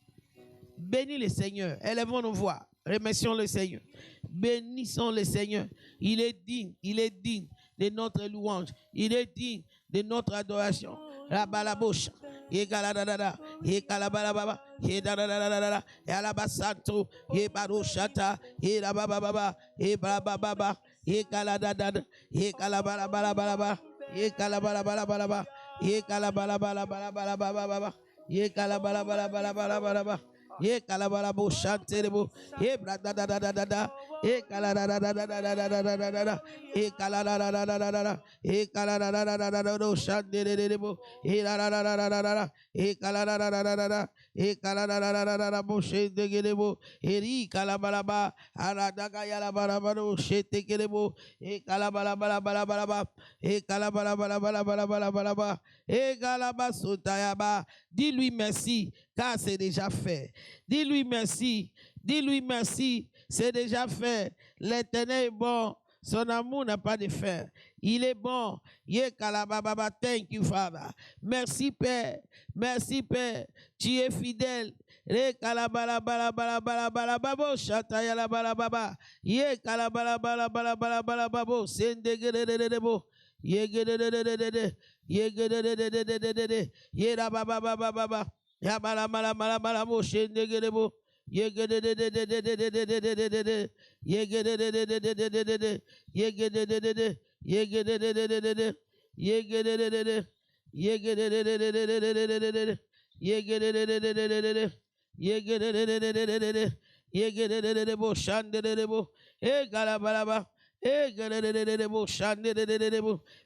Bénis le Seigneur. Élevons nos voix. Remercions le Seigneur. Bénissons le Seigneur. Il est digne de notre louange. Il est digne de notre adoration. La balabouche. ye galadada, ye kalabalababa, ye dadadadada, yalabasanto, ye barushata, ye rabababa, ye bababa, ye galadada, ye kalabalabalaba, ye kalabalabalaba, ye kalabalabalaba, ye kalabalabalaba, ye kalabalabo shanterebo, ye bradadadadada, ye kaladadadadadadadadada, ye kaladadadadadada, ye kaladadadadadada shanderebo, ye kaladadadadada, ye kaladadadadada, ye kaladadadadada boshendegerebo, ye kalabalaba, aradaga yalabalabaro shetegerebo, ye kalabalabalaba, ye kalabalabalaba, ye kalabasutayaba. Dis-lui merci, car c'est déjà fait. Dis-lui merci, c'est déjà fait. L'Éternel est bon, son amour n'a pas de fin. Il est bon. Thank you, Father. Merci, Père. Merci, Père. Tu es fidèle. Re kalabalabalabalabalababo shatayalabalababa. Ye kalabalabalabalabalababo sendegedededebo. Ye gededededede. Ye gededededede. Ye rabababababa. Ya malamalamo shendegedebo. Ye gededededede. Ye gededededede. Ye gededededede. Ye gededededede. Ye gededededede. Ye gededededede. Ye gededededede. Ye gededededede. Ye gededededebo shandedebo. E galabalaba.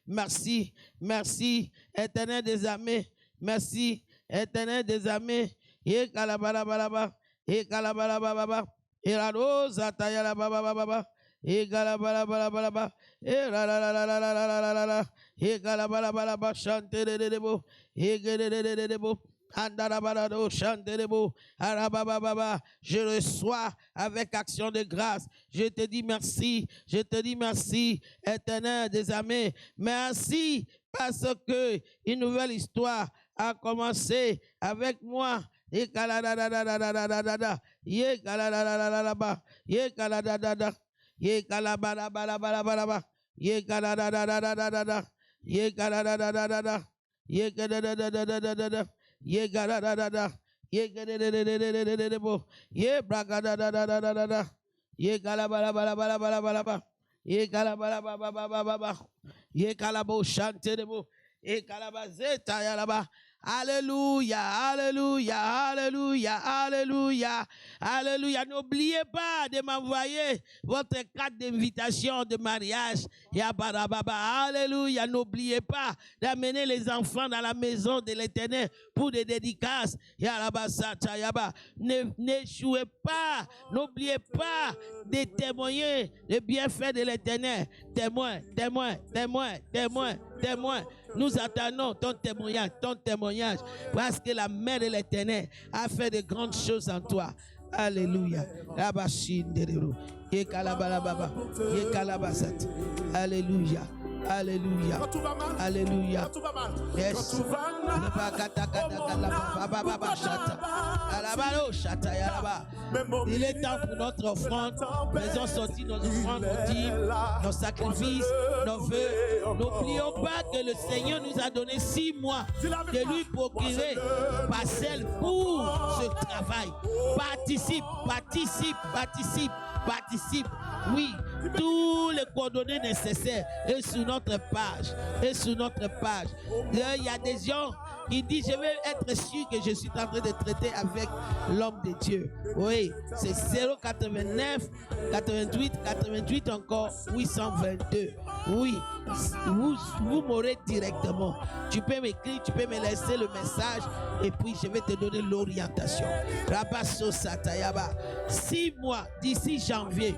Merci, merci, Éternel des armées. Merci, Éternel des armées. Et kalabalabalaba, et kalabalabalaba, et la rose atayala baba, et kalabalabalaba, et la la la la la la la la la, et kalabalabalaba, chantez les debo, et les debo. Je reçois avec action de grâce. Je te dis merci, Éternel des armées. Merci parce que une nouvelle histoire a commencé avec moi. Ye kaladadadadadadada, ye kaladadadadadaba, ye kaladadada, ye kalabalabalaba, ye kaladadadadadada, ye kaladadadadada, ye kaladadadadada. Ye garadadada, ye gadadadadadadadabo, ye bragadadadadadada, ye galabalabalabalabalaba, ye galabalababababa, ye kalabo chanterebo, ye kalabazeta yalaba. Alléluia, alléluia, alléluia, alléluia, alléluia. N'oubliez pas de m'envoyer votre carte d'invitation de mariage. Alléluia, n'oubliez pas d'amener les enfants dans la maison de l'Éternel pour des dédicaces. N'échouez pas, n'oubliez pas de témoigner les bienfaits de l'Éternel. Témoin, témoin, témoin, témoin, témoin. Nous attendons ton témoignage, parce que la main de l'Éternel a fait de grandes choses en toi. Alléluia. Alléluia. Alléluia. Alléluia. Yes. Il est temps pour notre offrande. Nous avons sorti nos offrandes, nos dîmes, nos sacrifices, nos vœux. N'oublions pas que le Seigneur nous a donné 6 mois de lui procurer parcelle pour ce travail. Participe, participe, participe, participe. Oui, tous les coordonnées nécessaires et sur notre page. Il y a des gens qui disent, je vais être sûr que je suis en train de traiter avec l'homme de Dieu. Oui, c'est 089 88 88 encore 822. Oui, vous m'aurez directement. Tu peux m'écrire, tu peux me laisser le message et puis je vais te donner l'orientation. Rabasso Satayaba. 6 mois d'ici janvier,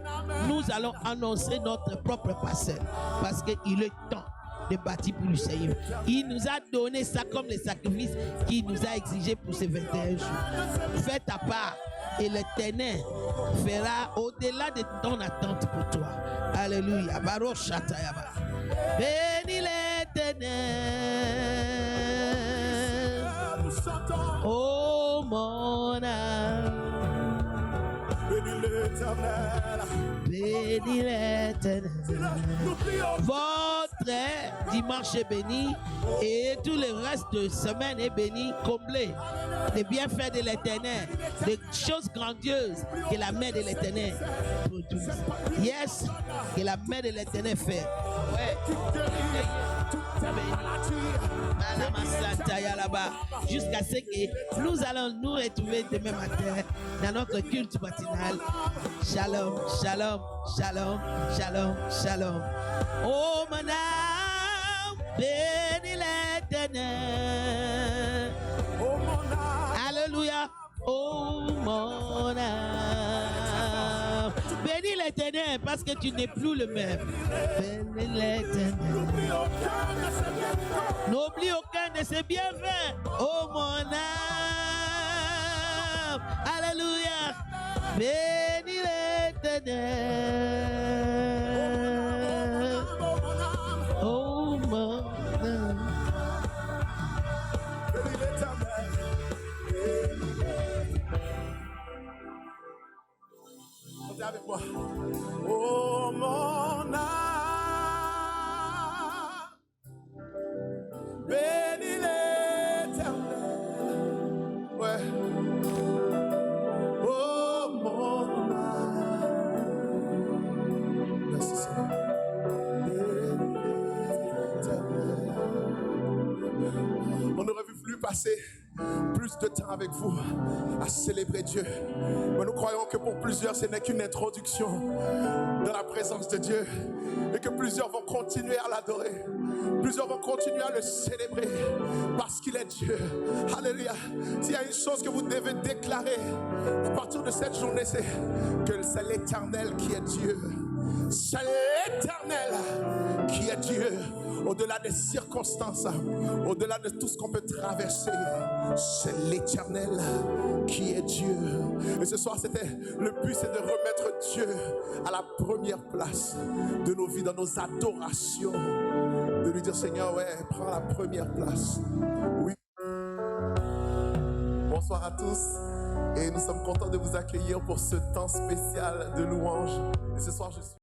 nous allons annoncer notre propre parcelle parce qu'il est temps de bâtir pour le Seigneur. Il nous a donné ça comme le sacrifice qu'il nous a exigé pour ces 21 jours. Fais ta part et l'Éternel fera au-delà de ton attente pour toi. Alléluia. Baruch Shatayaba. Bénis l'Éternel, oh mon âme. Bénis l'Éternel, votre extrait, dimanche est béni et tout le reste de semaine est béni, comblé. Les bienfaits de l'Éternel, des choses grandioses que la main de l'Éternel produit. Yes, que la main de l'Éternel fait. Ouais. Jusqu'à ce que nous allons nous retrouver demain matin dans notre culte matinal. Shalom, shalom, shalom, shalom, shalom. Oh mon âme, bénis l'Éternel. Alléluia. Oh mon âme, bénis l'Éternel parce que tu n'es plus le même. Bénis l'Éternel. N'oublie aucun de ses bienfaits. Oh mon âme. Alléluia. Bénis l'Éternel. Oh mon âme. Chantez avec moi. Oh mon âme. Bénis l'Éternel. Ouais. Oh mon âme. Merci Seigneur. Bénis l'Éternel. On aurait vu plus passer plus de temps avec vous à célébrer Dieu. Mais nous croyons que pour plusieurs, ce n'est qu'une introduction dans la présence de Dieu. Et que plusieurs vont continuer à l'adorer. Plusieurs vont continuer à le célébrer parce qu'il est Dieu. Alléluia. S'il y a une chose que vous devez déclarer à partir de cette journée, c'est que c'est l'Éternel qui est Dieu. C'est l'Éternel qui est Dieu. Au-delà des circonstances, au-delà de tout ce qu'on peut traverser, c'est l'Éternel qui est Dieu. Et ce soir, le but, c'est de remettre Dieu à la première place de nos vies, dans nos adorations. De lui dire, Seigneur, ouais, prends la première place. Oui. Bonsoir à tous. Et nous sommes contents de vous accueillir pour ce temps spécial de louange. Et ce soir, je suis...